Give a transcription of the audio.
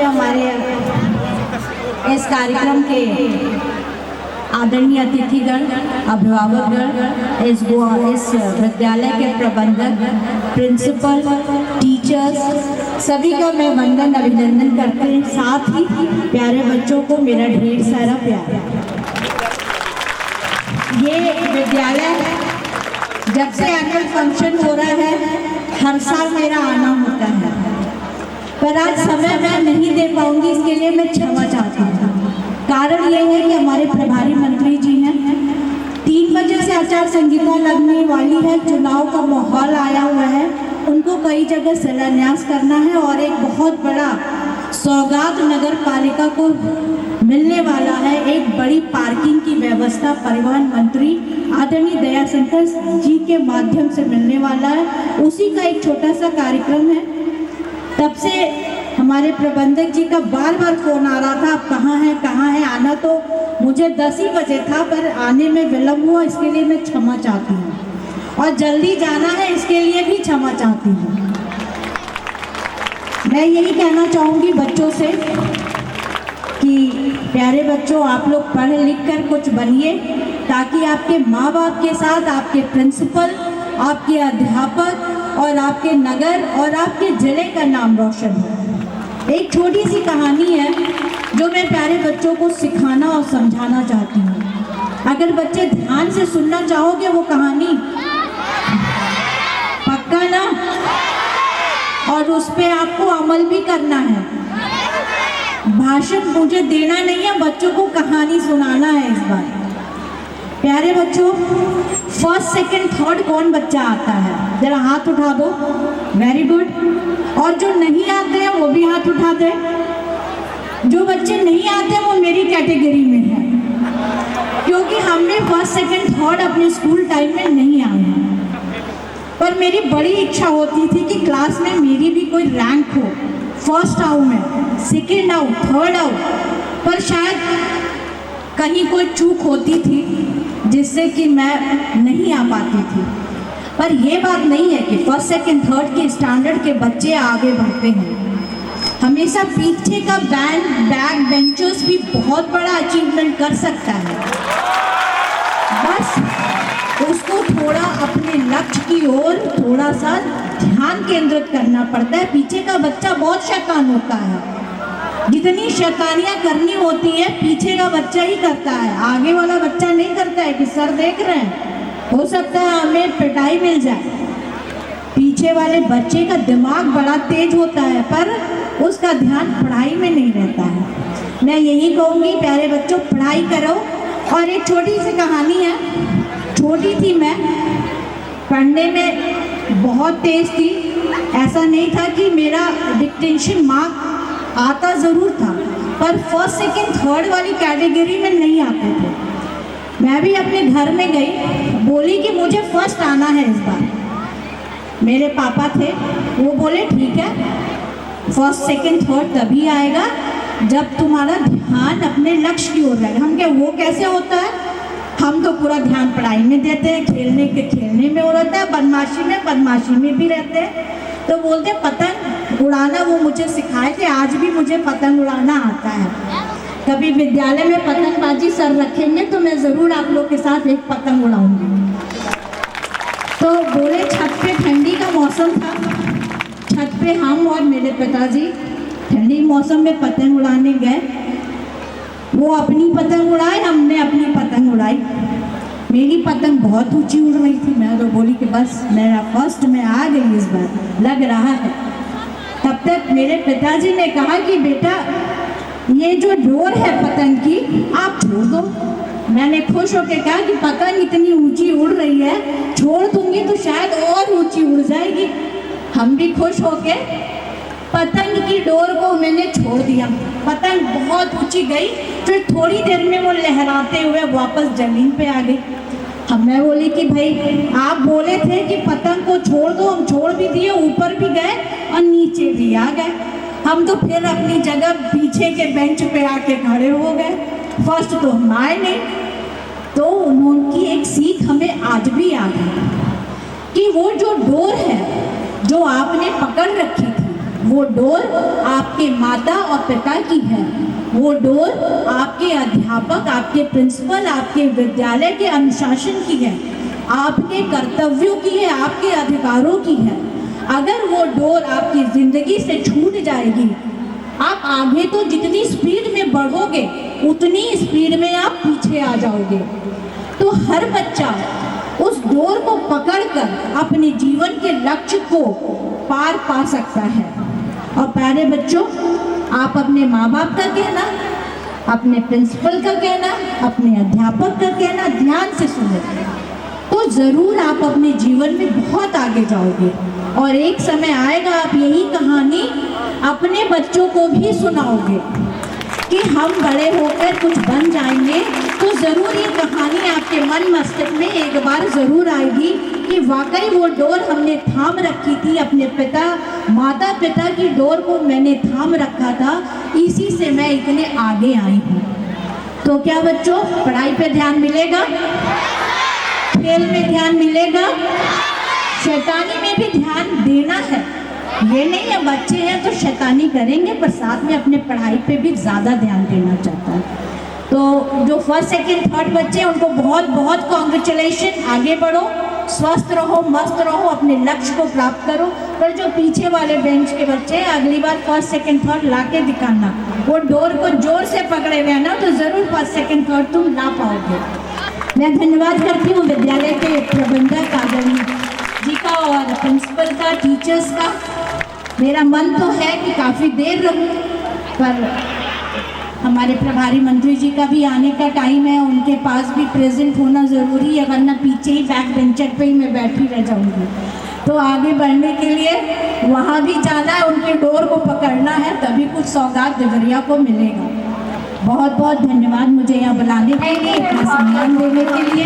हमारे इस कार्यक्रम के आदरणीय अतिथिगण, अभिभावकगण, इस विद्यालय के प्रबंधक, प्रिंसिपल, टीचर्स, सभी का मैं वंदन अभिनंदन करते हैं। साथ ही प्यारे बच्चों को मेरा ढेर सारा प्यार। ये विद्यालय जब से एनुअल फंक्शन हो रहा है, हर साल मेरा आना होता है, पर आज समय मैं नहीं दे पाऊंगी, इसके लिए मैं क्षमा चाहती हूँ। कारण ये है कि हमारे प्रभारी मंत्री जी हैं, 3 बजे से आचार संहिता लगने वाली है, चुनाव का माहौल आया हुआ है, उनको कई जगह शिलान्यास करना है और एक बहुत बड़ा सौगात नगर पालिका को मिलने वाला है। एक बड़ी पार्किंग की व्यवस्था परिवहन मंत्री आदरणीय दयाशंकर जी के माध्यम से मिलने वाला है, उसी का एक छोटा सा कार्यक्रम है। तब से हमारे प्रबंधक जी का बार बार फोन आ रहा था, आप कहाँ हैं। आना तो मुझे 10 ही बजे था, पर आने में विलम्ब हुआ, इसके लिए मैं क्षमा चाहती हूँ। और जल्दी जाना है, इसके लिए भी क्षमा चाहती हूँ। मैं यही कहना चाहूँगी बच्चों से कि प्यारे बच्चों, आप लोग पढ़ लिख कर कुछ बनिए, ताकि आपके माँ बाप के साथ आपके प्रिंसिपल, आपके अध्यापक और आपके नगर और आपके जिले का नाम रोशन हो। एक छोटी सी कहानी है जो मैं प्यारे बच्चों को सिखाना और समझाना चाहती हूँ। अगर बच्चे ध्यान से सुनना चाहोगे वो कहानी, पक्का ना? और उस पे आपको अमल भी करना है। भाषण मुझे देना नहीं है, बच्चों को कहानी सुनाना है इस बार। प्यारे बच्चों, फर्स्ट, सेकंड, थर्ड कौन बच्चा आता है? जरा हाथ उठा दो। Very good. और जो नहीं आते हैं वो भी हाथ उठा दे। जो बच्चे नहीं आते वो मेरी कैटेगरी में है, क्योंकि हमने फर्स्ट, सेकंड, थर्ड अपने स्कूल टाइम में नहीं आए हैं। पर मेरी बड़ी इच्छा होती थी कि क्लास में मेरी भी कोई रैंक हो, फर्स्ट आऊँ मैं, सेकंड आऊँ, थर्ड आऊँ। पर शायद कहीं कोई चूक होती थी जिससे कि मैं नहीं आ पाती थी। पर ये बात नहीं है कि फर्स्ट, सेकंड, थर्ड के स्टैंडर्ड के बच्चे आगे बढ़ते हैं। हमेशा पीछे का बैक बेंचर्स भी बहुत बड़ा अचीवमेंट कर सकता है, बस उसको थोड़ा अपने लक्ष्य की ओर थोड़ा सा ध्यान केंद्रित करना पड़ता है। पीछे का बच्चा बहुत शैतान होता है, जितनी शैतानियाँ करनी होती है पीछे का बच्चा ही करता है, आगे वाला बच्चा नहीं करता है कि सर देख रहे हैं, हो सकता है हमें पिटाई मिल जाए। पीछे वाले बच्चे का दिमाग बड़ा तेज होता है, पर उसका ध्यान पढ़ाई में नहीं रहता है। मैं यही कहूँगी प्यारे बच्चों, पढ़ाई करो। और एक छोटी सी कहानी है। छोटी थी मैं, पढ़ने में बहुत तेज थी। ऐसा नहीं था कि मेरा डिक्टेशन मार्क आता ज़रूर था, पर फर्स्ट, सेकंड, थर्ड वाली कैटेगरी में नहीं आते थे। मैं भी अपने घर में गई, बोली कि मुझे फर्स्ट आना है इस बार। मेरे पापा थे, वो बोले ठीक है, फर्स्ट, सेकंड, थर्ड तभी आएगा जब तुम्हारा ध्यान अपने लक्ष्य की ओर रहेगा। हम क्या, वो कैसे होता है? हम तो पूरा ध्यान पढ़ाई में देते हैं, खेलने में हो रहता है, बदमाशी में भी रहते हैं। तो बोलते पतंग उड़ाना वो मुझे सिखाए थे, आज भी मुझे पतंग उड़ाना आता है। कभी विद्यालय में पतंगबाजी सर रखेंगे तो मैं ज़रूर आप लोग के साथ एक पतंग उड़ाऊंगी। तो बोले छत पे, ठंडी का मौसम था, छत पे हम और मेरे पिताजी ठंडी मौसम में पतंग उड़ाने गए। वो अपनी पतंग उड़ाए, हमने अपनी पतंग उड़ाई। मेरी पतंग बहुत ऊंची उड़ रही थी। मैं तो बोली कि बस मेरा फर्स्ट में आ गई इस बार, लग रहा है। तब तक मेरे पिताजी ने कहा कि बेटा ये जो डोर है पतंग की आप छोड़ दो। मैंने खुश होकर कहा कि पतंग इतनी ऊंची उड़ रही है, छोड़ दूंगी तो शायद और ऊंची उड़ जाएगी। हम भी खुश होके पतंग की डोर को मैंने छोड़ दिया। पतंग बहुत ऊंची गई, फिर थोड़ी देर में वो लहराते हुए वापस जमीन पे आ गई। मैं बोली कि भाई आप बोले थे कि पतंग को छोड़ दो, हम छोड़ भी दिए, ऊपर भी गए और नीचे भी आ गए। हम तो फिर अपनी जगह पीछे के बेंच पे आके खड़े हो गए। फर्स्ट तो हम आए नहीं। तो उनकी एक सीख हमें आज भी याद है कि वो जो डोर है जो आपने पकड़ रखी थी, वो डोर आपके माता और पिता की है, वो डोर आपके अध्यापक, आपके प्रिंसिपल, आपके विद्यालय के अनुशासन की है, आपके कर्तव्यों की है, आपके अधिकारों की है। अगर वो डोर आपकी जिंदगी से छूट जाएगी, आप आगे तो जितनी स्पीड में बढ़ोगे उतनी स्पीड में आप पीछे आ जाओगे। तो हर बच्चा उस डोर को पकड़कर अपने जीवन के लक्ष्य को पार पा सकता है। और प्यारे बच्चों, आप अपने माँ बाप का कहना, अपने प्रिंसिपल का कहना, अपने अध्यापक का कहना ध्यान से सुने तो ज़रूर आप अपने जीवन में बहुत आगे जाओगे। और एक समय आएगा आप यही कहानी अपने बच्चों को भी सुनाओगे कि हम बड़े होकर कुछ बन जाएंगे, तो ज़रूर ये कहानी आपके मन मस्तिष्क में एक बार ज़रूर आएगी कि वाकई वो डोर हमने थाम रखी थी, अपने पिता माता पिता की डोर को मैंने थाम रखा था, इसी से मैं इतने आगे आई हूँ। तो क्या बच्चों, पढ़ाई पे ध्यान मिलेगा, खेल में ध्यान मिलेगा, शैतानी में भी ध्यान देना है। ये नहीं है बच्चे हैं तो शैतानी करेंगे, पर साथ में अपने पढ़ाई पे भी ज़्यादा ध्यान देना चाहता है। तो जो फर्स्ट सेकंड थर्ड बच्चे हैं उनको बहुत बहुत कॉन्ग्रेचुलेशन, आगे बढ़ो, स्वस्थ रहो, मस्त रहो, अपने लक्ष्य को प्राप्त करो। पर जो पीछे वाले बेंच के बच्चे हैं, अगली बार फर्स्ट सेकंड थर्ड ला के दिखाना, वो डोर को जोर से पकड़े हुए ना तो ज़रूर फर्स्ट सेकंड थर्ड तुम ला पाओगे। मैं धन्यवाद करती हूँ विद्यालय के प्रबंधक आदरणीय जी का और प्रिंसिपल का, टीचर्स का। मेरा मन तो है कि काफ़ी देर रहूं, पर हमारे प्रभारी मंत्री जी का भी आने का टाइम है, उनके पास भी प्रेजेंट होना ज़रूरी है, वरना पीछे ही बैक बेंचर पे ही मैं बैठी रह जाऊंगी। तो आगे बढ़ने के लिए वहाँ भी जाना है, उनके डोर को पकड़ना है, तभी कुछ सौगात देवरिया को मिलेगा। बहुत बहुत धन्यवाद मुझे यहाँ बुलाने के लिए, इतना सम्मान देने के लिए।